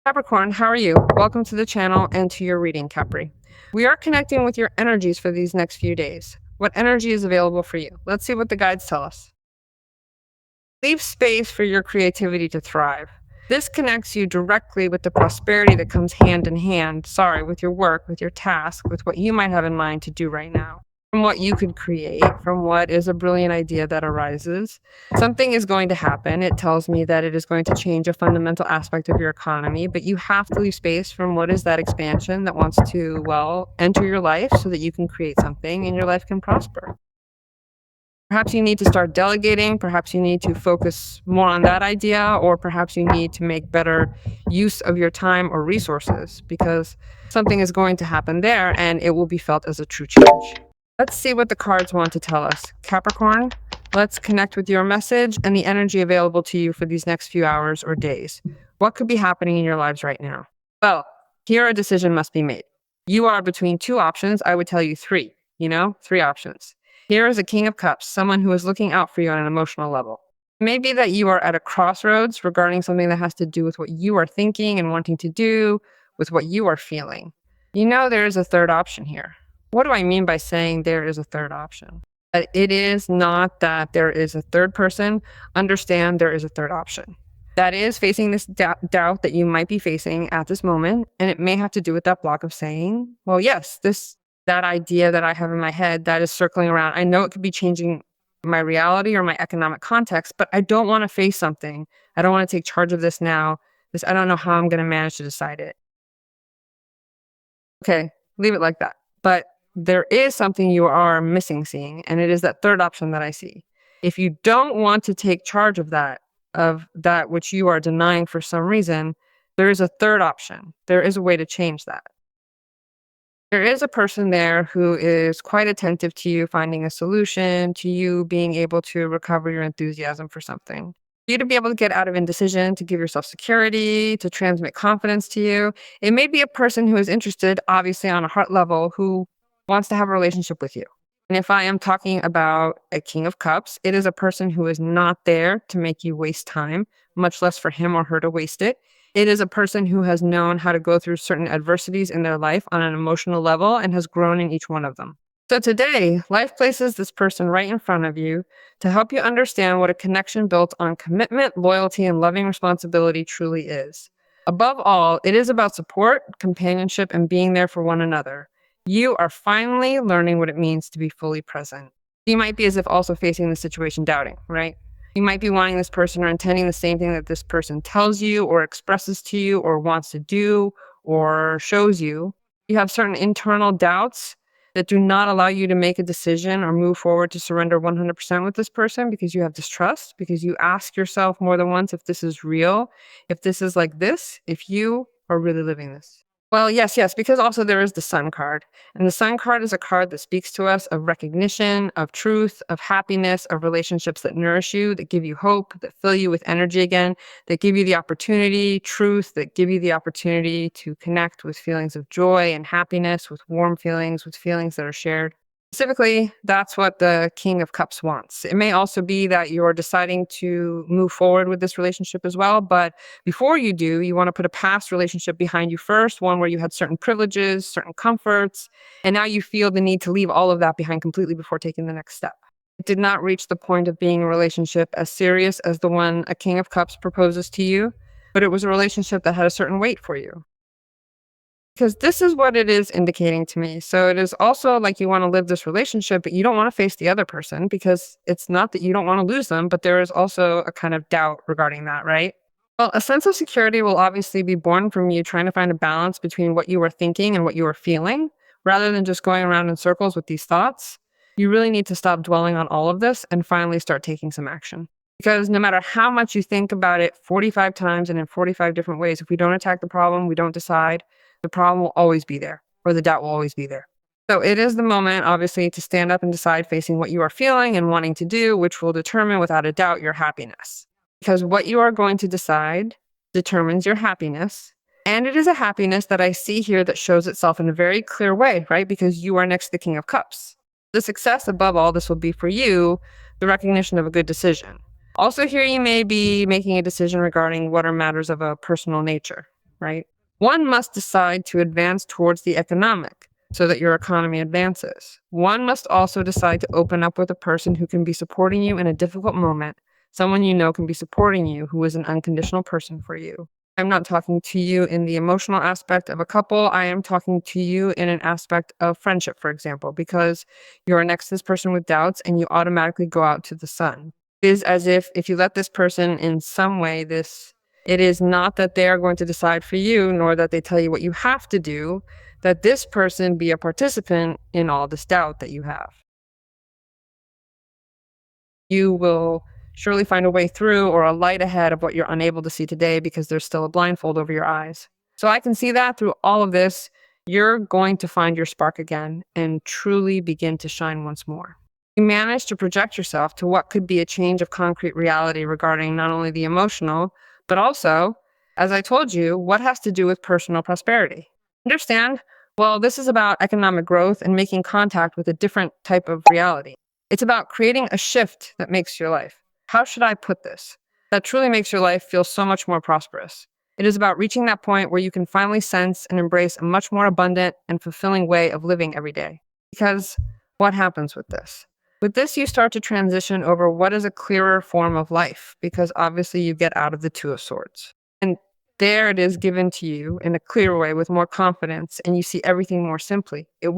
Capricorn, how are you? Welcome to the channel and to your reading, Capri. We are connecting with your energies for these next few days. What energy is available for you? Let's see what the guides tell us. Leave space for your creativity to thrive. This connects you directly with the prosperity that comes hand in hand, with your work, with your task, with what you might have in mind to do right now. From what you could create, from what is a brilliant idea that arises. Something is going to happen. It tells me that it is going to change a fundamental aspect of your economy, but you have to leave space from what is that expansion that wants to, enter your life so that you can create something and your life can prosper. Perhaps you need to start delegating, perhaps you need to focus more on that idea, or perhaps you need to make better use of your time or resources because something is going to happen there and it will be felt as a true change. Let's see what the cards want to tell us. Capricorn, let's connect with your message and the energy available to you for these next few hours or days. What could be happening in your lives right now? Well, here a decision must be made. You are between two options. I would tell you three, three options. Here is a King of Cups, someone who is looking out for you on an emotional level. It may be that you are at a crossroads regarding something that has to do with what you are thinking and wanting to do, with what you are feeling. There is a third option here. What do I mean by saying there is a third option? It is not that there is a third person. Understand there is a third option. That is facing this doubt that you might be facing at this moment. And it may have to do with that block of saying, well, yes, that idea that I have in my head that is circling around. I know it could be changing my reality or my economic context, but I don't want to face something. I don't want to take charge of this now. I don't know how I'm going to manage to decide it. Okay, leave it like that. But there is something you are missing seeing, and it is that third option that I see. If you don't want to take charge of that which you are denying for some reason, there is a third option. There is a way to change that. There is a person there who is quite attentive to you finding a solution, to you being able to recover your enthusiasm for something. For you to be able to get out of indecision, to give yourself security, to transmit confidence to you. It may be a person who is interested, obviously on a heart level, who wants to have a relationship with you. And if I am talking about a King of Cups, it is a person who is not there to make you waste time, much less for him or her to waste it. It is a person who has known how to go through certain adversities in their life on an emotional level and has grown in each one of them. So today, life places this person right in front of you to help you understand what a connection built on commitment, loyalty, and loving responsibility truly is. Above all, it is about support, companionship, and being there for one another. You are finally learning what it means to be fully present. You might be as if also facing the situation doubting, right? You might be wanting this person or intending the same thing that this person tells you or expresses to you or wants to do or shows you. You have certain internal doubts that do not allow you to make a decision or move forward to surrender 100% with this person because you have distrust, because you ask yourself more than once if this is real, if this is like this, if you are really living this. Well, yes, because also there is the Sun card. And the Sun card is a card that speaks to us of recognition, of truth, of happiness, of relationships that nourish you, that give you hope, that fill you with energy again, that give you the opportunity, truth, that give you the opportunity to connect with feelings of joy and happiness, with warm feelings, with feelings that are shared. Specifically, that's what the King of Cups wants. It may also be that you're deciding to move forward with this relationship as well, but before you do, you want to put a past relationship behind you first, one where you had certain privileges, certain comforts, and now you feel the need to leave all of that behind completely before taking the next step. It did not reach the point of being a relationship as serious as the one a King of Cups proposes to you, but it was a relationship that had a certain weight for you. Because this is what it is indicating to me. So it is also like you want to live this relationship, but you don't want to face the other person because it's not that you don't want to lose them, but there is also a kind of doubt regarding that, right? Well, a sense of security will obviously be born from you trying to find a balance between what you are thinking and what you are feeling, rather than just going around in circles with these thoughts. You really need to stop dwelling on all of this and finally start taking some action. Because no matter how much you think about it 45 times and in 45 different ways, if we don't attack the problem, we don't decide, the problem will always be there, or the doubt will always be there. So it is the moment, obviously, to stand up and decide facing what you are feeling and wanting to do, which will determine without a doubt your happiness. Because what you are going to decide determines your happiness. And it is a happiness that I see here that shows itself in a very clear way, right? Because you are next to the King of Cups. The success above all this will be for you, the recognition of a good decision. Also here you may be making a decision regarding what are matters of a personal nature. right? One must decide to advance towards the economic so that your economy advances. One must also decide to open up with a person who can be supporting you in a difficult moment, someone you know can be supporting you, who is an unconditional person for you. I'm not talking to you in the emotional aspect of a couple. I am talking to you in an aspect of friendship, for example, because you're next to this person with doubts and you automatically go out to the sun. It is as if you let this person in some way, it is not that they are going to decide for you, nor that they tell you what you have to do, that this person be a participant in all this doubt that you have. You will surely find a way through or a light ahead of what you're unable to see today because there's still a blindfold over your eyes. So I can see that through all of this, you're going to find your spark again and truly begin to shine once more. You manage to project yourself to what could be a change of concrete reality regarding not only the emotional, but also, as I told you, what has to do with personal prosperity. Understand? Well, this is about economic growth and making contact with a different type of reality. It's about creating a shift that makes your life. How should I put this? That truly makes your life feel so much more prosperous. It is about reaching that point where you can finally sense and embrace a much more abundant and fulfilling way of living every day. Because what happens with this? With this, you start to transition over what is a clearer form of life, because obviously you get out of the Two of Swords. And there it is given to you in a clear way with more confidence, and you see everything more simply. It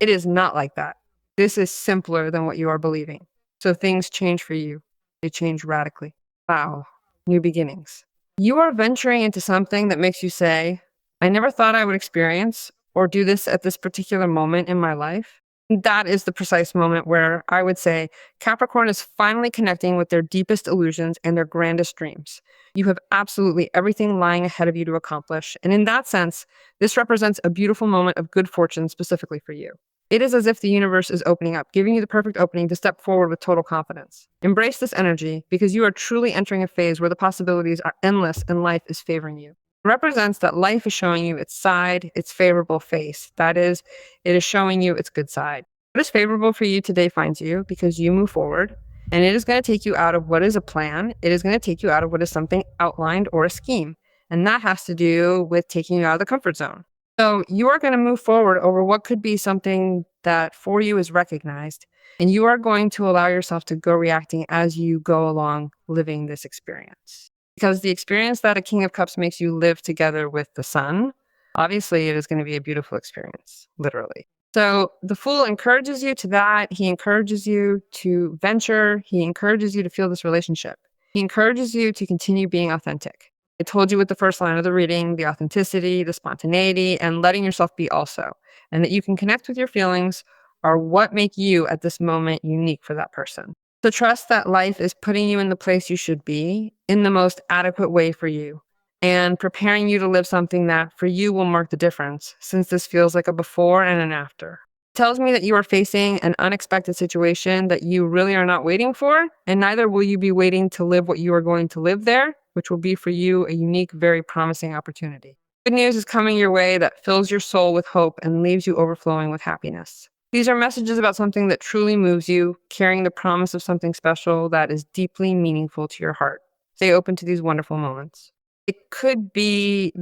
is not like that. This is simpler than what you are believing. So things change for you. They change radically. Wow. New beginnings. You are venturing into something that makes you say, I never thought I would experience or do this at this particular moment in my life. That is the precise moment where I would say Capricorn is finally connecting with their deepest illusions and their grandest dreams. You have absolutely everything lying ahead of you to accomplish. And in that sense, this represents a beautiful moment of good fortune specifically for you. It is as if the universe is opening up, giving you the perfect opening to step forward with total confidence. Embrace this energy because you are truly entering a phase where the possibilities are endless and life is favoring you. It represents that life is showing you its side, its favorable face. That is, it is showing you its good side. What is favorable for you today finds you because you move forward, and it is going to take you out of what is a plan. It is going to take you out of what is something outlined or a scheme. And that has to do with taking you out of the comfort zone. So you are going to move forward over what could be something that for you is recognized, and you are going to allow yourself to go reacting as you go along living this experience. Because the experience that a King of Cups makes you live together with the sun, obviously it is going to be a beautiful experience, literally. So the Fool encourages you to that. He encourages you to venture. He encourages you to feel this relationship. He encourages you to continue being authentic. I told you with the first line of the reading, the authenticity, the spontaneity, and letting yourself be also. And that you can connect with your feelings are what make you at this moment unique for that person. So trust that life is putting you in the place you should be in the most adequate way for you and preparing you to live something that for you will mark the difference, since this feels like a before and an after. It tells me that you are facing an unexpected situation that you really are not waiting for, and neither will you be waiting to live what you are going to live there, which will be for you a unique, very promising opportunity. Good news is coming your way that fills your soul with hope and leaves you overflowing with happiness. These are messages about something that truly moves you, carrying the promise of something special that is deeply meaningful to your heart. Stay open to these wonderful moments. It could be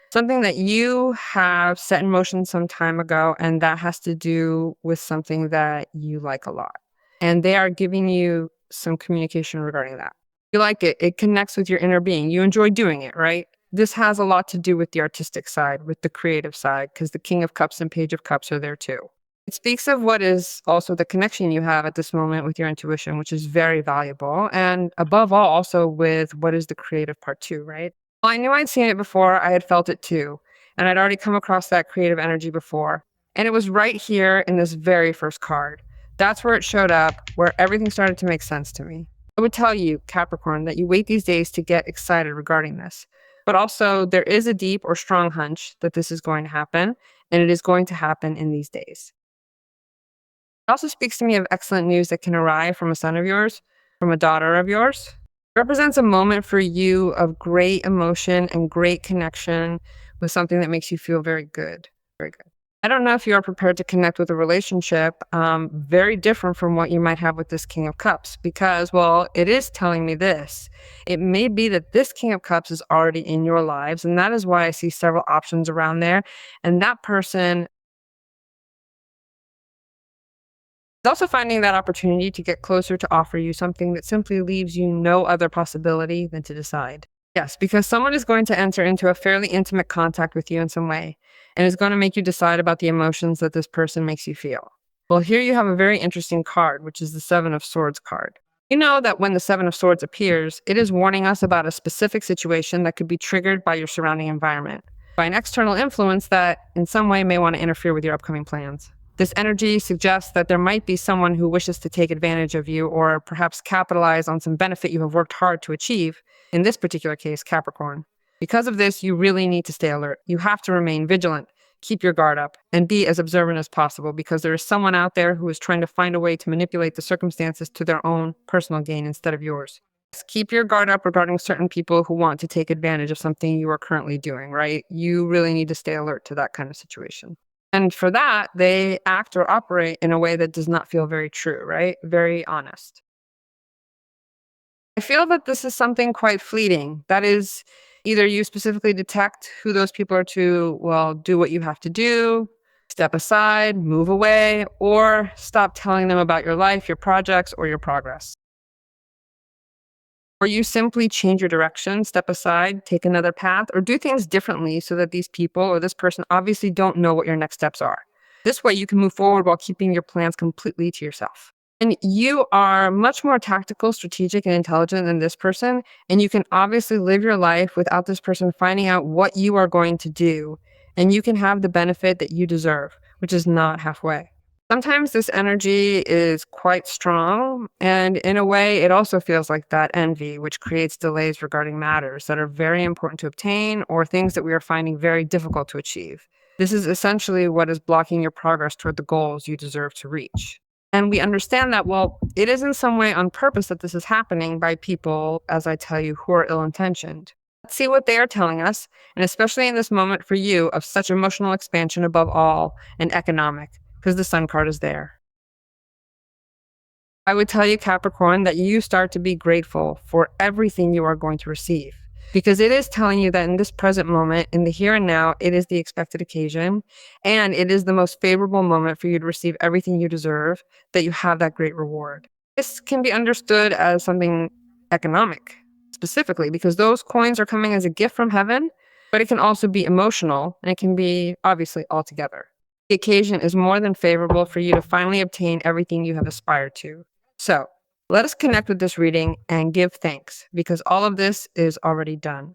something that you have set in motion some time ago, and that has to do with something that you like a lot. And they are giving you some communication regarding that. You like it. It connects with your inner being. You enjoy doing it, right? This has a lot to do with the artistic side, with the creative side, because the King of Cups and Page of Cups are there too. It speaks of what is also the connection you have at this moment with your intuition, which is very valuable. And above all, also with what is the creative part too, right? Well, I knew I'd seen it before. I had felt it too. And I'd already come across that creative energy before. And it was right here in this very first card. That's where it showed up, where everything started to make sense to me. I would tell you, Capricorn, that you wait these days to get excited regarding this. But also, there is a deep or strong hunch that this is going to happen, and it is going to happen in these days. It also speaks to me of excellent news that can arrive from a son of yours, from a daughter of yours. It represents a moment for you of great emotion and great connection with something that makes you feel very good. Very good. I don't know if you are prepared to connect with a relationship very different from what you might have with this King of Cups because, well, it is telling me this. It may be that this King of Cups is already in your lives, and that is why I see several options around there. And that person is also finding that opportunity to get closer to offer you something that simply leaves you no other possibility than to decide. Yes, because someone is going to enter into a fairly intimate contact with you in some way and is going to make you decide about the emotions that this person makes you feel. Well, here you have a very interesting card, which is the Seven of Swords card. You know that when the Seven of Swords appears, it is warning us about a specific situation that could be triggered by your surrounding environment, by an external influence that in some way may want to interfere with your upcoming plans. This energy suggests that there might be someone who wishes to take advantage of you or perhaps capitalize on some benefit you have worked hard to achieve, in this particular case, Capricorn. Because of this, you really need to stay alert. You have to remain vigilant, keep your guard up, and be as observant as possible because there is someone out there who is trying to find a way to manipulate the circumstances to their own personal gain instead of yours. Keep your guard up regarding certain people who want to take advantage of something you are currently doing, right? You really need to stay alert to that kind of situation. And for that, they act or operate in a way that does not feel very true, right? Very honest. I feel that this is something quite fleeting. That is, either you specifically detect who those people are to, well, do what you have to do, step aside, move away, or stop telling them about your life, your projects, or your progress. Or you simply change your direction, step aside, take another path, or do things differently so that these people or this person obviously don't know what your next steps are. This way you can move forward while keeping your plans completely to yourself. And you are much more tactical, strategic, and intelligent than this person. And you can obviously live your life without this person finding out what you are going to do. And you can have the benefit that you deserve, which is not halfway. Sometimes this energy is quite strong, and in a way, it also feels like that envy, which creates delays regarding matters that are very important to obtain or things that we are finding very difficult to achieve. This is essentially what is blocking your progress toward the goals you deserve to reach. And we understand that, well, it is in some way on purpose that this is happening by people, as I tell you, who are ill intentioned. Let's see what they are telling us, and especially in this moment for you of such emotional expansion above all and economic, because the Sun card is there. I would tell you, Capricorn, that you start to be grateful for everything you are going to receive because it is telling you that in this present moment, in the here and now, it is the expected occasion and it is the most favorable moment for you to receive everything you deserve, that you have that great reward. This can be understood as something economic specifically because those coins are coming as a gift from heaven, but it can also be emotional and it can be obviously all together. The occasion is more than favorable for you to finally obtain everything you have aspired to. So let us connect with this reading and give thanks because all of this is already done.